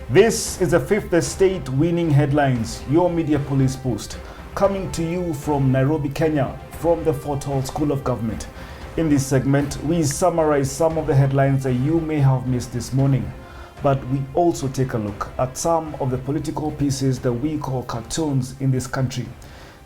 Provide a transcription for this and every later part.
This is the Fifth Estate Winning Headlines, your media police post, coming to you from Nairobi, Kenya, from the Fort Hall School of Government. In this segment, we summarize some of the headlines that you may have missed this morning, but we also take a look at some of the political pieces that we call cartoons in this country.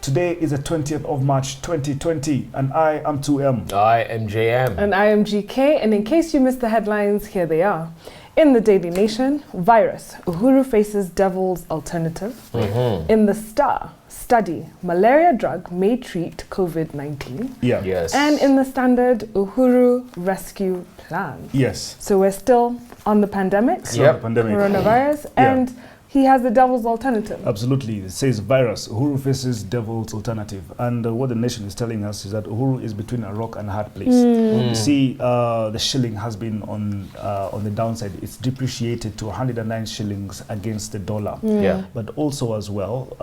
Today is the 20th of March 2020, and I am 2M. I am JM. And I am GK, and in case you missed the headlines, here they are. In the Daily Nation, virus, Uhuru faces devil's alternative. Mm-hmm. In the Star, study, malaria drug may treat COVID-19. Yeah. Yes. And in the Standard, Uhuru rescue plan. Yes. So we're still on the pandemic, Yep. Pandemic. coronavirus, Yeah. and he has the devil's alternative. Absolutely. It says virus, Uhuru faces devil's alternative. And what the nation is telling us is that Uhuru is between a rock and a hard place. You see, the shilling has been on the downside. It's depreciated to 109 shillings against the dollar. Yeah. But also as well,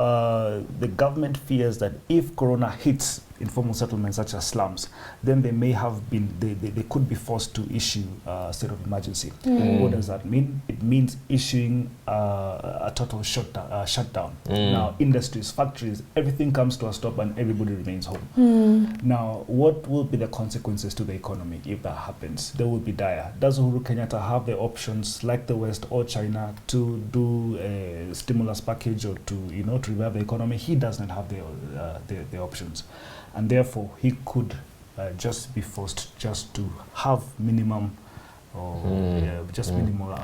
the government fears that if corona hits informal settlements such as slums, then they may have been, they could be forced to issue a state of emergency. What does that mean? It means issuing a total shutdown. Now, industries, factories, everything comes to a stop and everybody remains home. Now, what will be the consequences to the economy if that happens? They will be dire. Does Uhuru Kenyatta have the options, like the West or China, to do a stimulus package or to revive the economy? He does not have the options. And therefore, he could just be forced just to have minimum or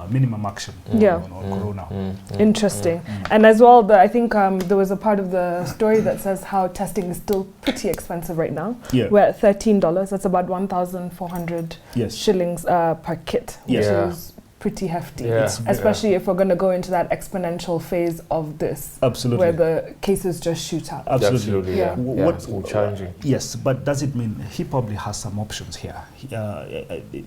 minimum action on corona. Interesting. And as well, I think there was a part of the story that says how testing is still pretty expensive right now. Yeah. We're at $13. That's about 1,400 Yes. shillings per kit, which Yeah. is pretty hefty. Yeah. Especially if we're going to go into that exponential phase of this, Absolutely. where the cases just shoot up. Absolutely. Yeah. It's more challenging. Yes, but does it mean he probably has some options here?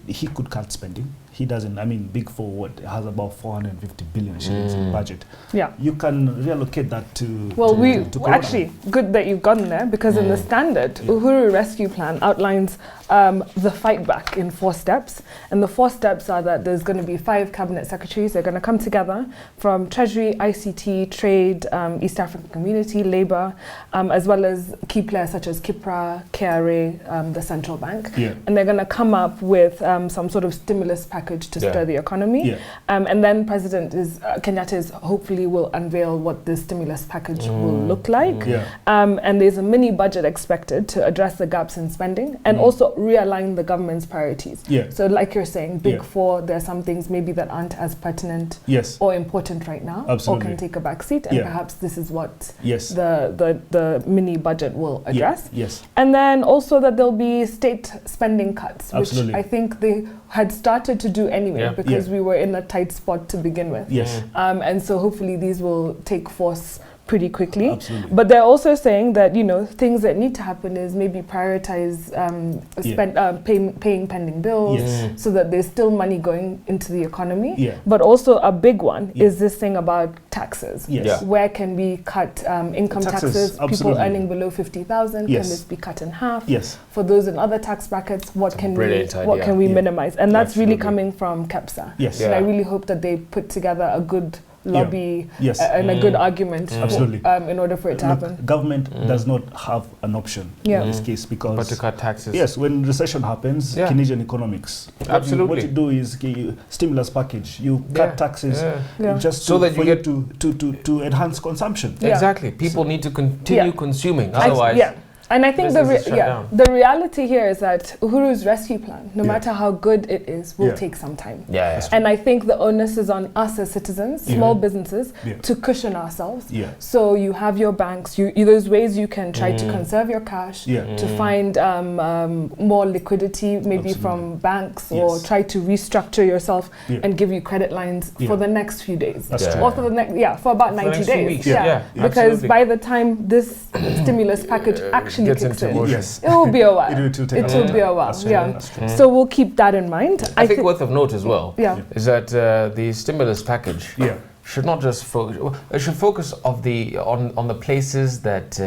He could cut spending. He doesn't. I mean, Big Four has about 450 billion shillings in budget. Yeah. You can reallocate that to. Well, to corona. actually, good that you've gotten there, because in the Standard, Uhuru Rescue Plan outlines the fight back in 4 steps. And the 4 steps are that there's going to be 5 cabinet secretaries. They're going to come together from Treasury, ICT, Trade, East African Community, Labour, as well as key players such as Kipra, KRA, the central bank. Yeah. And they're going to come up with some sort of stimulus package to stir the economy. Yeah. And then President Kenyatta hopefully will unveil what this stimulus package will look like. Yeah. And there's a mini budget expected to address the gaps in spending and also realign the government's priorities. Yeah. So like you're saying, Big Yeah. Four, there are some things maybe that aren't as pertinent Yes. or important right now, Absolutely. or can take a back seat, and Yeah. perhaps this is what Yes. the mini budget will address. Yes. And then also that there'll be state spending cuts, Absolutely. which I think they had started to do anyway, because Yeah. we were in a tight spot to begin with. Yes. And so hopefully these will take force pretty quickly. Absolutely. But they're also saying that, things that need to happen is maybe prioritize paying pending bills, Yes. so that there's still money going into the economy. Yeah. But also a big one is this thing about taxes. Yes. Yeah. Where can we cut income taxes? People absolutely. earning below 50,000, Yes. can this be cut in half? Yes. For those in other tax brackets, what can brilliant idea. we Yeah. minimize? And that's really Absolutely. coming from KEPSA. Yes. And I Yeah. really hope that they put together a good lobby Yes. and a good argument Absolutely. in order for it to happen. Government does not have an option Yeah. in this case because But to cut taxes. yes, when recession happens, Yeah. Keynesian economics. Absolutely. What you do is stimulus package. You cut taxes Yeah. just So that you for get to enhance consumption. Yeah. Exactly. People need to continue consuming. Otherwise, And I think business is shut down. the reality here is that Uhuru's rescue plan, no matter how good it is, will take some time. Yeah. And I think the onus is on us as citizens, small businesses, Yeah. to cushion ourselves. Yeah. So you have your banks, there's ways you can try to conserve your cash, to find more liquidity, maybe from banks, or try to restructure yourself and give you credit lines for the next few days. That's true. Or for the next, for about 90 next few days. weeks. Yeah. Because Absolutely. by the time this stimulus package actually gets kicks into in, motion. Yes. it will be a while. It will take a It while. will be a while. That's true. Yeah. That's true. So we'll keep that in mind. I think worth of note as well Yeah. is that the stimulus package Yeah. should not just focus. It should focus on the places that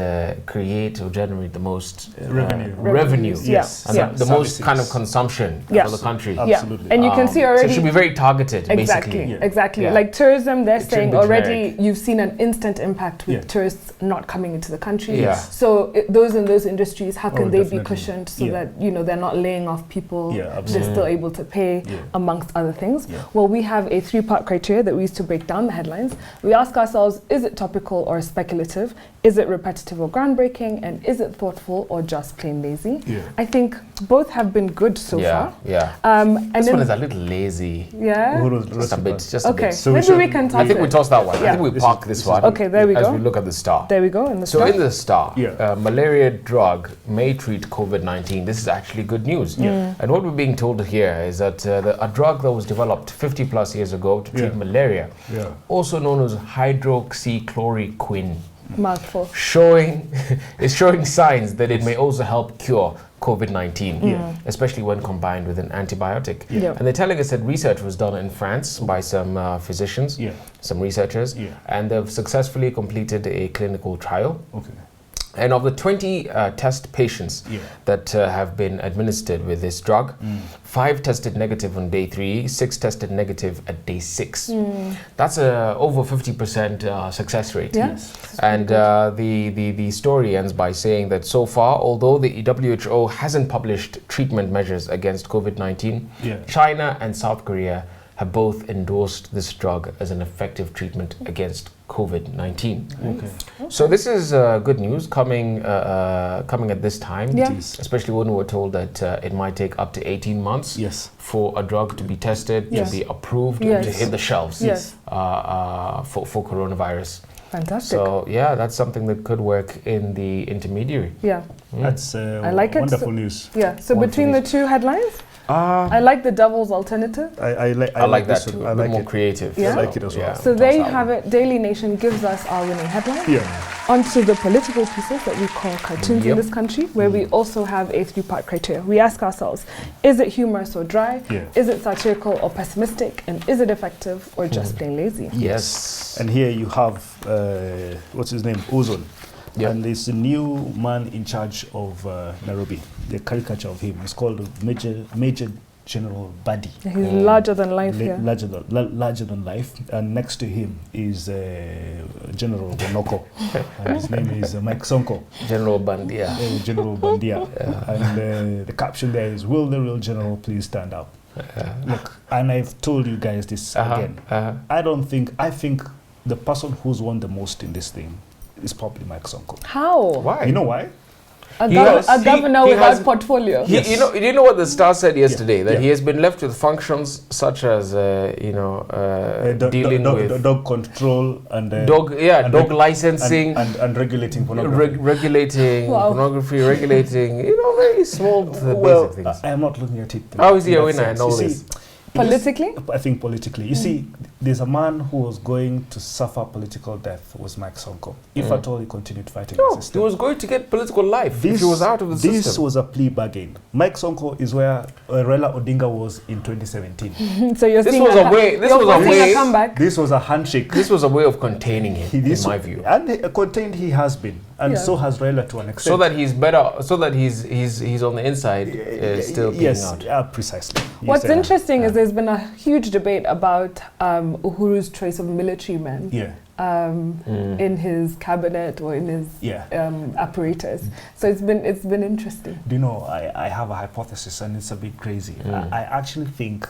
create or generate the most revenue. Yes, and the most kind of consumption for the country. Absolutely. And you can see already. So it should be very targeted, exactly, basically. Exactly. Yeah. Like tourism, they're saying already generic. you've seen an instant impact with tourists not coming into the country. Yeah. So those in those industries, how can they be cushioned so that they're not laying off people? Yeah, they're still able to pay, amongst other things. Yeah. Well, we have a 3-part criteria that we use to break down the headlines. We ask ourselves, is it topical or speculative? Is it repetitive or groundbreaking? And is it thoughtful or just plain lazy? Yeah. I think both have been good so far. Yeah. And this one is a little lazy. Yeah. Just a bit. Okay. So maybe we can toss I think we toss that one. I think we park this one. Okay, there we go. As we look at the star. There we go. In the so in the star, malaria drug may treat COVID-19. This is actually good news. Yeah. And what we're being told here is that a drug that was developed 50 plus years ago to treat malaria, also known as hydroxychloroquine, mouthful, is showing signs that it may also help cure COVID-19, especially when combined with an antibiotic. And they're telling us that research was done in France by some physicians, some researchers, and they've successfully completed a clinical trial. Okay. And of the 20 test patients that have been administered with this drug, 5 tested negative on day 3, 6 tested negative at day 6. That's over 50% success rate. Yes. And the story ends by saying that so far, although the WHO hasn't published treatment measures against COVID-19, China and South Korea have both endorsed this drug as an effective treatment against COVID-19. Okay. So this is good news coming at this time, especially when we're told that it might take up to 18 months for a drug to be tested, to be approved, to hit the shelves for coronavirus. Fantastic. So yeah, that's something that could work in the intermediary. Yeah, that's I like wonderful news. Yeah. So between the two headlines, I like the devil's alternative. I like that too. I like more creative. Yeah. I like it as well. So there you have it. Daily Nation gives us our winning headline. Yeah. Onto the political pieces that we call cartoons in this country, where we also have a 3-part criteria. We ask ourselves, is it humorous or dry? Is it satirical or pessimistic? And is it effective or just plain lazy? Yes. And here you have, what's his name? Ozone. And there's a new man in charge of Nairobi. The caricature of him is called Major General Buddy. He's larger than life here. Larger than life. And next to him is General Bonoko. And his name is Mike Sonko. General Bandia. General Bandia. And the caption there is, will the real general please stand up? Look, and I've told you guys this again. I think the person who's won the most in this thing is probably Mike Sonko. How? Why? You know why? A governor without portfolio. You know what the Star said yesterday? That he has been left with functions such as dealing with dog control and dog licensing and regulating pornography. Regulating pornography, regulating very small basic things. I am not looking at it. How is he a winner and all this? Politically? I think politically. You see, there's a man who was going to suffer political death, was Mike Sonko. If at all he continued fighting the system. He was going to get political life if he was out of the system. This was a plea bargain. Mike Sonko is where Raila Odinga was in 2017. So you're seeing a comeback. This was a handshake. This was a way of containing him, in my view. And contained he has been. And so has Raila to an extent. So that he's better, so that he's on the inside still being out. Yeah, precisely. What's interesting is there's been a huge debate about Uhuru's choice of military men in his cabinet or in his apparatus. So it's been interesting. Do you know, I have a hypothesis and it's a bit crazy. I actually think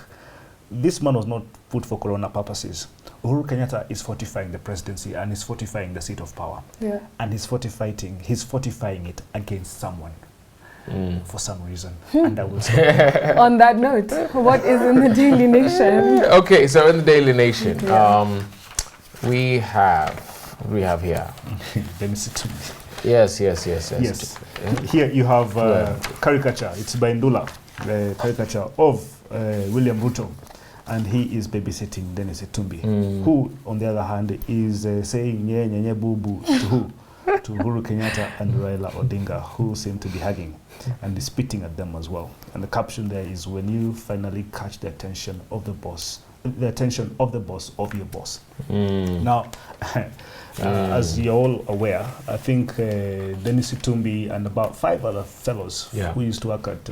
this man was not put for corona purposes. Uhuru Kenyatta is fortifying the presidency and is fortifying the seat of power. Yeah. And he's fortifying it against someone. For some reason. And I will stop. On that note, what is in the Daily Nation? Okay, so in the Daily Nation, we have here. Yes. Here you have caricature. It's by Ndula, the caricature of William Ruto. And he is babysitting Dennis Itumbi, who, on the other hand, is saying nye boo boo to who? To Uhuru Kenyatta and Raila Odinga, who seem to be hugging and is spitting at them as well. And the caption there is, when you finally catch the attention of the boss, the attention of the boss of your boss. Now, as you're all aware, I think Dennis Itumbi and about 5 other fellows who used to work at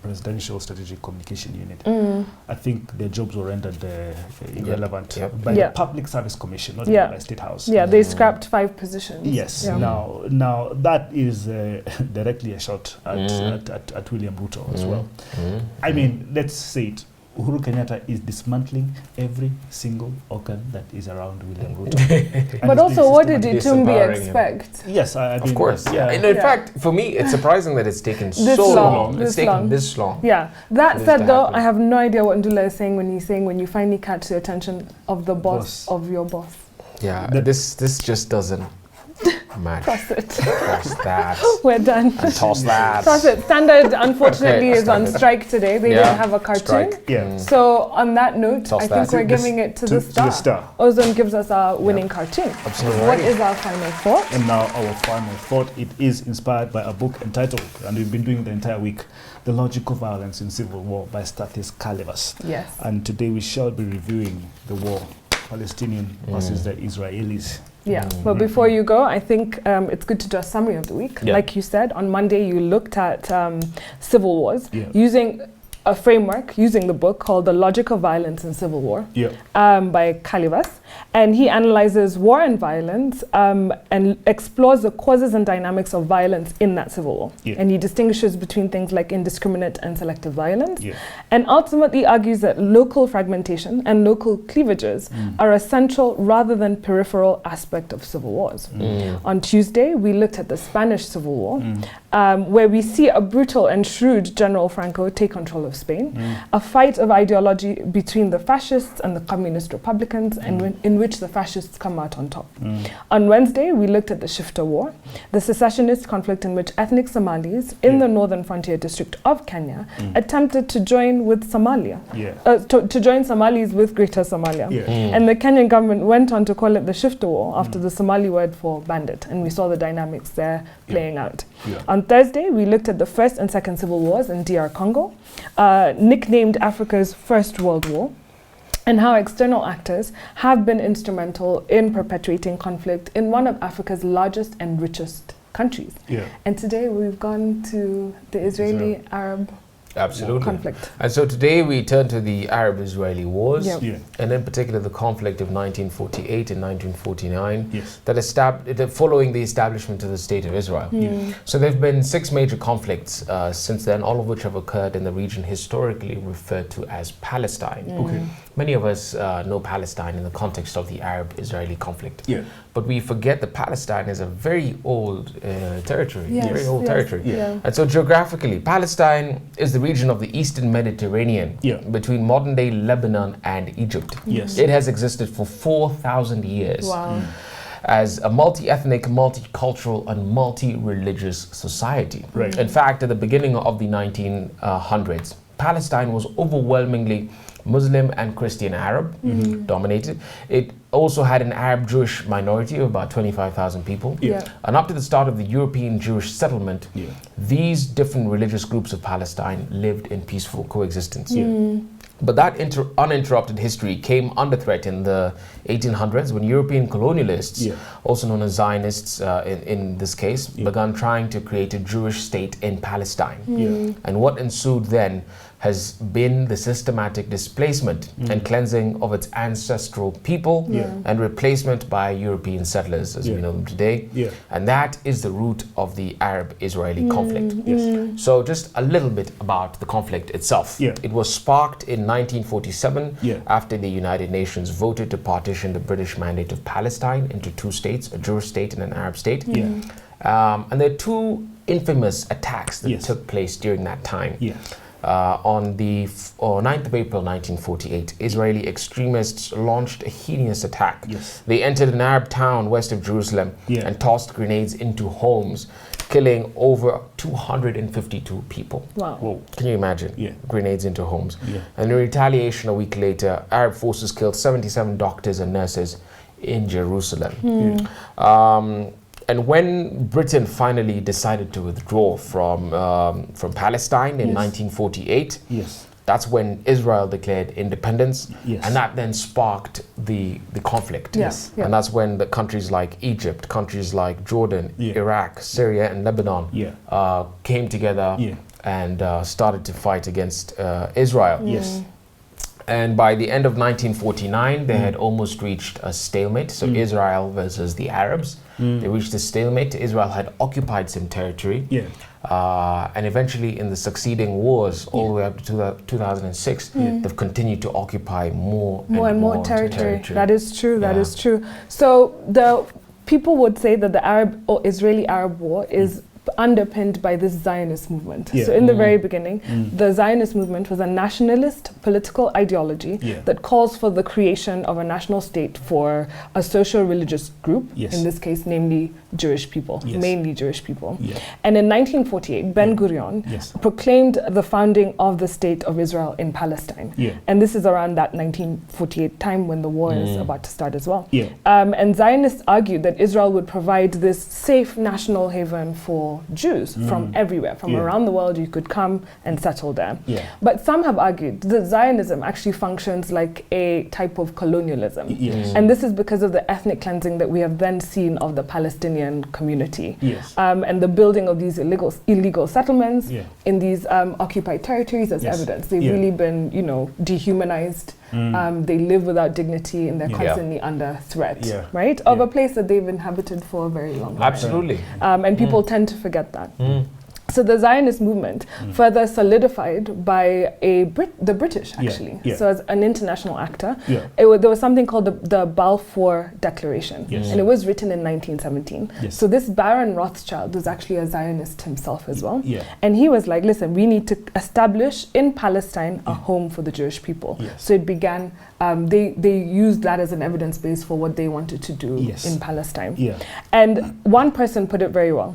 Presidential Strategic Communication Unit, I think their jobs were rendered irrelevant by the Public Service Commission, not even by State House. Yeah, they scrapped 5 positions. Yes. Now that is directly a shot at William Ruto as well. I mean, let's say it. Uhuru Kenyatta is dismantling every single organ that is around William Ruto. But also, what did Itumbi expect? Yes, I mean, of course. Yeah. And in fact, for me, it's surprising that it's taken so long. It's taken this long. Yeah. That said, though, I have no idea what Ndula is saying when you finally catch the attention of the boss of your boss. Yeah. This just doesn't match. Toss it. Toss that. We're done. And toss that. Toss it. Standard, unfortunately, is on strike today. They didn't have a cartoon. So on that note, I think we're giving it to the Star. Ozone gives us our winning cartoon. Absolutely. What is our final thought? And now our final thought, it is inspired by a book entitled, and we've been doing the entire week, The Logical Violence in Civil War by Stathis Calivas. Yes. And today we shall be reviewing the war, Palestinian versus the Israelis. Yeah, but before you go, I think it's good to do a summary of the week. Like you said, on Monday you looked at civil wars using a framework, using the book called The Logical Violence in Civil War by Calivas. And he analyzes war and violence and explores the causes and dynamics of violence in that civil war. And he distinguishes between things like indiscriminate and selective violence. And ultimately argues that local fragmentation and local cleavages are a central rather than peripheral aspect of civil wars. On Tuesday, we looked at the Spanish Civil War, where we see a brutal and shrewd General Franco take control of Spain, a fight of ideology between the fascists and the communist republicans, and in which the fascists come out on top. On Wednesday, we looked at the Shifter War, the secessionist conflict in which ethnic Somalis in the northern frontier district of Kenya attempted to join with Somalia, to join Somalis with Greater Somalia. And the Kenyan government went on to call it the Shifter War after the Somali word for bandit, and we saw the dynamics there playing out. On Thursday, we looked at the First and Second Civil Wars in DR Congo, nicknamed Africa's First World War, and how external actors have been instrumental in perpetuating conflict in one of Africa's largest and richest countries. And today we've gone to the Israeli-Arab conflict. And so today we turn to the Arab-Israeli wars, and in particular the conflict of 1948 and 1949, that following the establishment of the State of Israel. So there have been 6 major conflicts since then, all of which have occurred in the region historically referred to as Palestine. Many of us know Palestine in the context of the Arab-Israeli conflict. But we forget that Palestine is a very old territory, And so geographically, Palestine is the region of the Eastern Mediterranean between modern-day Lebanon and Egypt. It has existed for 4,000 years as a multi-ethnic, multicultural, and multi-religious society. In fact, at the beginning of the 1900s, Palestine was overwhelmingly Muslim and Christian Arab dominated. It also had an Arab Jewish minority of about 25,000 people. And up to the start of the European Jewish settlement, these different religious groups of Palestine lived in peaceful coexistence. But that uninterrupted history came under threat in the 1800s when European colonialists, also known as Zionists in this case, began trying to create a Jewish state in Palestine. And what ensued then has been the systematic displacement and cleansing of its ancestral people and replacement by European settlers as we know them today. And that is the root of the Arab-Israeli conflict. So just a little bit about the conflict itself. It was sparked in 1947 after the United Nations voted to partition the British Mandate of Palestine into 2 states, a Jewish state and an Arab state. And there are 2 infamous attacks that took place during that time. On the 9th of April 1948, Israeli extremists launched a heinous attack. They entered an Arab town west of Jerusalem and tossed grenades into homes, killing over 252 people. Wow. Can you imagine? Grenades into homes. And in retaliation, a week later, Arab forces killed 77 doctors and nurses in Jerusalem. And when Britain finally decided to withdraw from Palestine in 1948, that's when Israel declared independence, Yes. and that then sparked the conflict. Yes. Yeah. And that's when the countries like Egypt, countries like Jordan, Yeah. Iraq, Syria, and Lebanon came together and started to fight against Israel. Yes. And by the end of 1949, they had almost reached a stalemate. So Israel versus the Arabs, they reached a stalemate. Israel had occupied some territory. Yeah. And eventually in the succeeding wars, all the way up to 2006, they've continued to occupy more and more territory. That is true, that is true. So the people would say that the Arab or Israeli-Arab war is underpinned by this Zionist movement. Yeah. So in the very beginning, the Zionist movement was a nationalist political ideology that calls for the creation of a national state for a social religious group, in this case, namely Jewish people, mainly Jewish people. Yeah. And in 1948, Ben-Gurion proclaimed the founding of the State of Israel in Palestine. Yeah. And this is around that 1948 time when the war is about to start as well. Yeah. And Zionists argued that Israel would provide this safe national haven for Jews from everywhere, from around the world. You could come and settle there. Yeah. But some have argued that Zionism actually functions like a type of colonialism. Yes. And this is because of the ethnic cleansing that we have then seen of the Palestinian community. Yes. And the building of these illegal settlements in these occupied territories as evidence. They've really been, dehumanized. They live without dignity and they're constantly under threat, right? Of a place that they've inhabited for a very long time. Absolutely. And people tend to forget that. So the Zionist movement further solidified by the British, actually. So as an international actor, there was something called the Balfour Declaration. And it was written in 1917. So this Baron Rothschild was actually a Zionist himself as well. And he was like, listen, we need to establish in Palestine a home for the Jewish people. So it began, they used that as an evidence base for what they wanted to do in Palestine. And one person put it very well.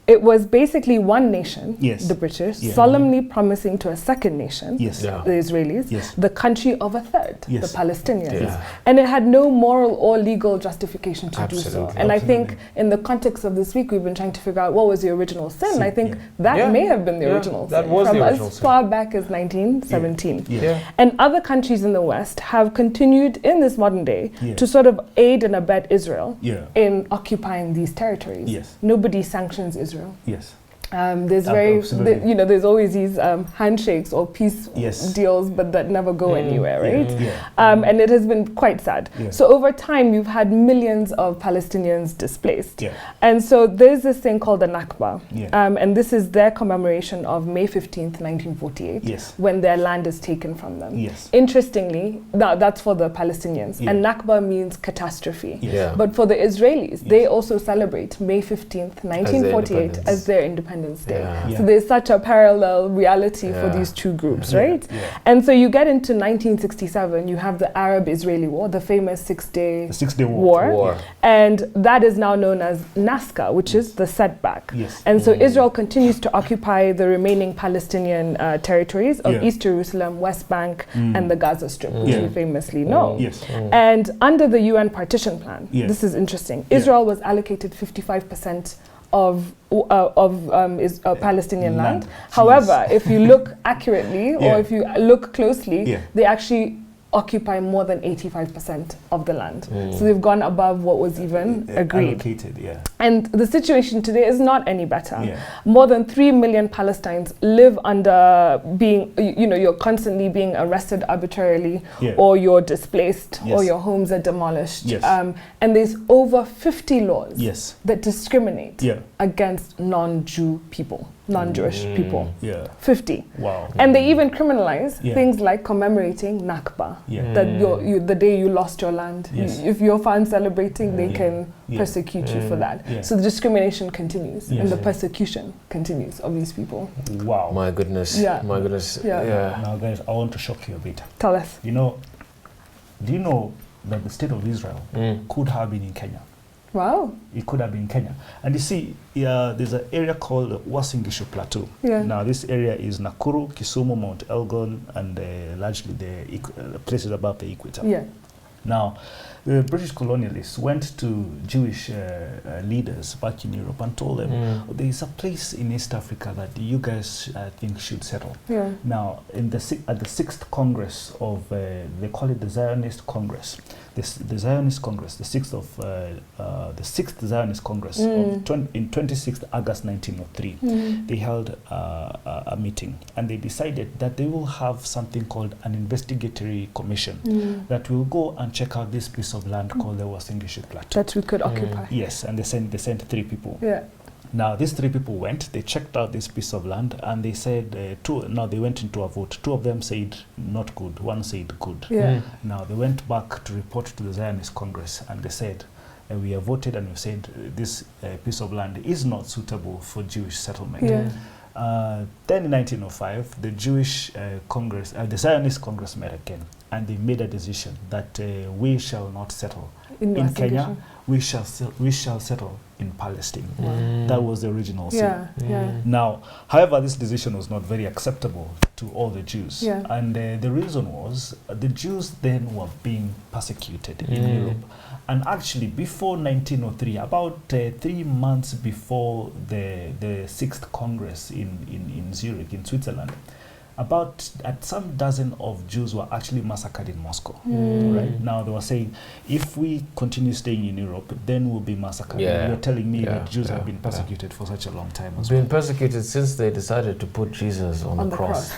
It was basically one nation, the British, solemnly promising to a second nation, the Israelis, the country of a third, the Palestinians. And it had no moral or legal justification to do so. And I think in the context of this week, we've been trying to figure out what was the original sin. I think that may have been the original sin was from the original as far back as 1917. And other countries in the West have continued in this modern day to sort of aid and abet Israel in occupying these territories. Nobody sanctions Israel. Yes. There's there's always these handshakes or peace deals, but that never go anywhere, right? And it has been quite sad. So over time, you've had millions of Palestinians displaced. And so there's this thing called the Nakba. And this is their commemoration of May 15th, 1948, when their land is taken from them. Interestingly, that's for the Palestinians. And Nakba means catastrophe. But for the Israelis, they also celebrate May 15th, 1948 as their independence Day. So there's such a parallel reality for these two groups, right? And so you get into 1967, you have the Arab-Israeli War, the famous Six-Day War. And that is now known as Nazca, which is the setback. And so Israel continues to occupy the remaining Palestinian territories of East Jerusalem, West Bank, and the Gaza Strip, which we famously know. And under the UN partition plan, this is interesting, Israel was allocated 55% of Palestinian land. However, if you look accurately or if you look closely, they actually occupy more than 85% of the land. So they've gone above what was even agreed. And the situation today is not any better. More than 3 million Palestinians live under being, you're constantly being arrested arbitrarily, or you're displaced, or your homes are demolished. And there's over 50 laws that discriminate against non-Jew people. Non-Jewish people. 50. Wow. And they even criminalize things like commemorating Nakba, that the day you lost your land. If you're found celebrating, they can persecute you for that. So the discrimination continues and the persecution continues of these people. Wow. My goodness. My goodness. Now guys, I want to shock you a bit. Tell us. Do you know that the state of Israel could have been in Kenya? Wow. It could have been Kenya. And you see, there's an area called Uasin Gishu Plateau. Now, this area is Nakuru, Kisumu, Mount Elgon, and largely the places above the equator. Now, the British colonialists went to Jewish leaders back in Europe and told them, there is a place in East Africa that you guys, I think, should settle. Yeah. Now, at the 6th Congress of, they call it the Zionist Congress, the Zionist Congress, the 6th Zionist Congress in 26th August 1903, they held a meeting, and they decided that they will have something called an investigatory commission that will go and check out this piece of land called the Uasin Plateau. That we could occupy. Yes, and they sent 3 people. Yeah. Now, these 3 people went, they checked out this piece of land, and they said, they went into a vote. 2 of them said not good, 1 said good. Yeah. Now, they went back to report to the Zionist Congress, and they said, we have voted and we said this piece of land is not suitable for Jewish settlement. Yeah. Then in 1905, the Jewish Congress, the Zionist Congress met again, and they made a decision that we shall not settle in Kenya. We shall settle in Palestine. That was the original sin. Now, however, this decision was not very acceptable to all the Jews. And the reason was the Jews then were being persecuted in Europe. And actually, before 1903, about 3 months before the 6th Congress in Zurich, in Switzerland, about some dozen of Jews were actually massacred in Moscow. Right now, they were saying, if we continue staying in Europe, then we'll be massacred. You're telling me that Jews have been persecuted for such a long time as well. Been persecuted since they decided to put Jesus on the cross.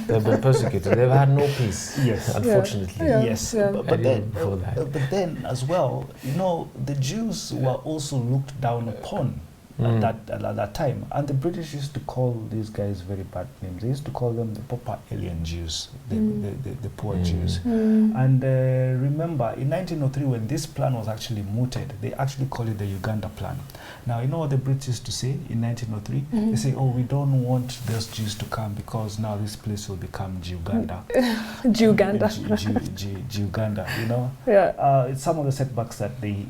They've been persecuted. They've had no peace. Yes, unfortunately. Yes, but then as well, the Jews were also looked down upon. At that time, and the British used to call these guys very bad names. They used to call them the proper alien Jews, the poor Jews. And remember, in 1903, when this plan was actually mooted, they actually called it the Uganda Plan. Now, you know what the British used to say in 1903? They say, we don't want those Jews to come because now this place will become Uganda. Uganda. Uganda, it's some of the setbacks that they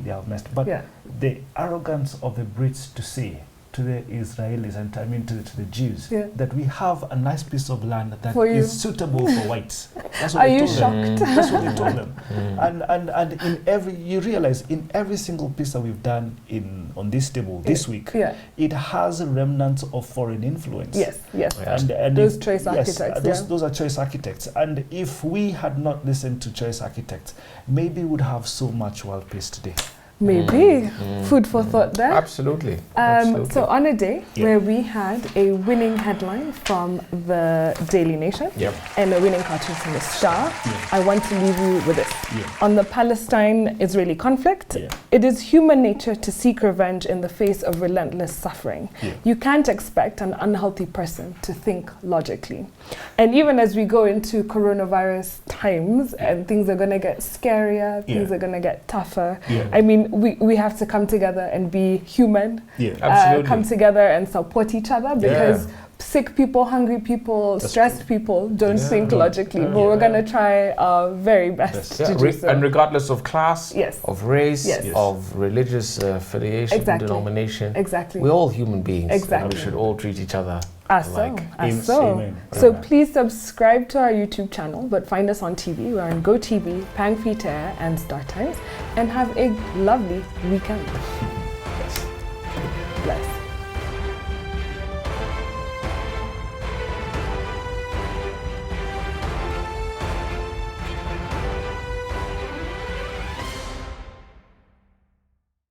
have missed. But the arrogance of the Brits to say to the Israelis, and I mean to the Jews, that we have a nice piece of land that is suitable for whites. That's what Are you shocked? That's what they told them. And you realize in every single piece that we've done on this table this week, it has remnants of foreign influence. Yes. And those choice architects. Those are choice architects. And if we had not listened to choice architects, maybe we would have so much world peace today. Maybe. Food for thought there. Absolutely. So on a day where we had a winning headline from the Daily Nation and a winning cartoon from the Star, I want to leave you with this. On the Palestine-Israeli conflict, it is human nature to seek revenge in the face of relentless suffering. You can't expect an unhealthy person to think logically. And even as we go into coronavirus times and things are going to get scarier, things are going to get tougher, I mean, we have to come together and be human, come together and support each other, because sick people, hungry people, stressed people don't think logically, but we're going to try our very best to do so. And regardless of class, of race, of religious affiliation, denomination, we're all human beings. And we should all treat each other alike. So please subscribe to our YouTube channel, but find us on TV. We're on GoTV, Pang Free to Air, and Star Times, and have a lovely weekend.